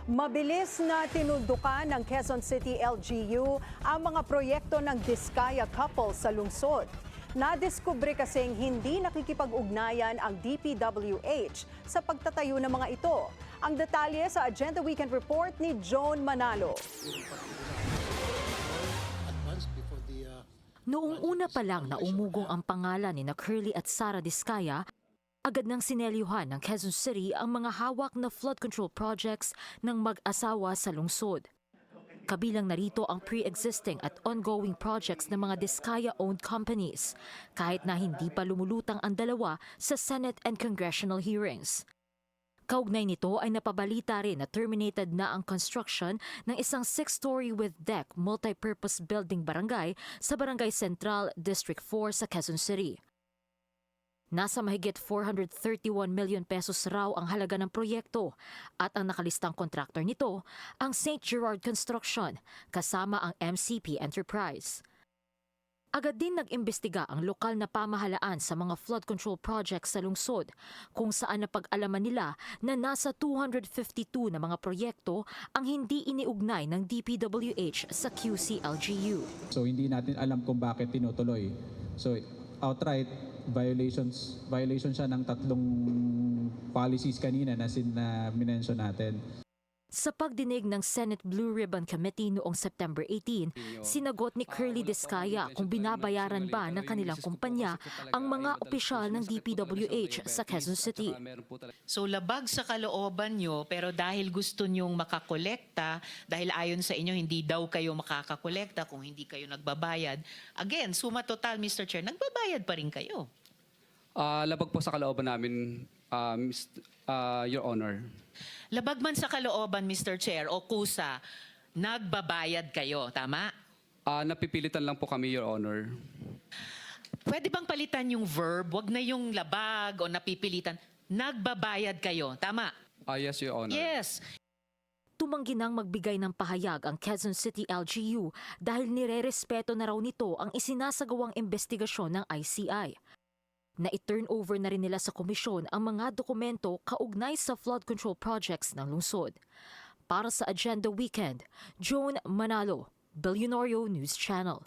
Mabilis na tinuldukan ng Quezon City LGU ang mga proyekto ng Diskaya couple sa lungsod. Nadiskubre kasing hindi nakikipag-ugnayan ang DPWH sa pagtatayo ng mga ito. Ang detalye sa Agenda Weekend Report ni Joan Manalo. Noong una pa lang na umugong ang pangalan ni Curly at Sara Diskaya, agad nang sinelyuhan ng Quezon City ang mga hawak na flood control projects ng mag-asawa sa lungsod. Kabilang narito ang pre-existing at ongoing projects ng mga Diskaya-owned companies, kahit na hindi pa lumulutang ang dalawa sa Senate and congressional hearings. Kaugnay nito ay napabalita rin na terminated na ang construction ng isang 6-story with deck multi-purpose building barangay sa Barangay Central, District 4 sa Quezon City. Nasa mahigit 431 million pesos raw ang halaga ng proyekto at ang nakalistang kontraktor nito ang St. Gerard Construction kasama ang MCP Enterprise. Agad din nag-imbestiga ang lokal na pamahalaan sa mga flood control projects sa lungsod kung saan napag-alaman nila na nasa 252 na mga proyekto ang hindi iniugnay ng DPWH sa QC-LGU. So hindi natin alam kung bakit tinutuloy. So outright violation siya ng 3 policies kanina na minention natin. Sa pagdinig ng Senate Blue Ribbon Committee noong September 18, sinagot ni Curly Diskaya kung binabayaran ba ng kanilang kumpanya ang mga opisyal ng DPWH sa Quezon City. So labag sa kalooban nyo, pero dahil gusto nyong makakolekta, dahil ayon sa inyo hindi daw kayo makakakolekta kung hindi kayo nagbabayad, again, suma total, Mr. Chair, nagbabayad pa rin kayo. Labag po sa kalooban namin, Your Honor. Labag man sa kalooban, Mr. Chair, o kusa, nagbabayad kayo, tama? Napipilitan lang po kami, Your Honor. Pwede bang palitan yung verb? Wag na yung labag o napipilitan. Nagbabayad kayo, tama? Yes, Your Honor. Yes. Tumanggi nang magbigay ng pahayag ang Quezon City LGU dahil nirerespeto na raw nito ang isinasagawang investigasyon ng ICI. Na-turn over na rin nila sa komisyon ang mga dokumento kaugnay sa flood control projects ng lungsod. Para sa Agenda Weekend, Joan Manalo, Billionario News Channel.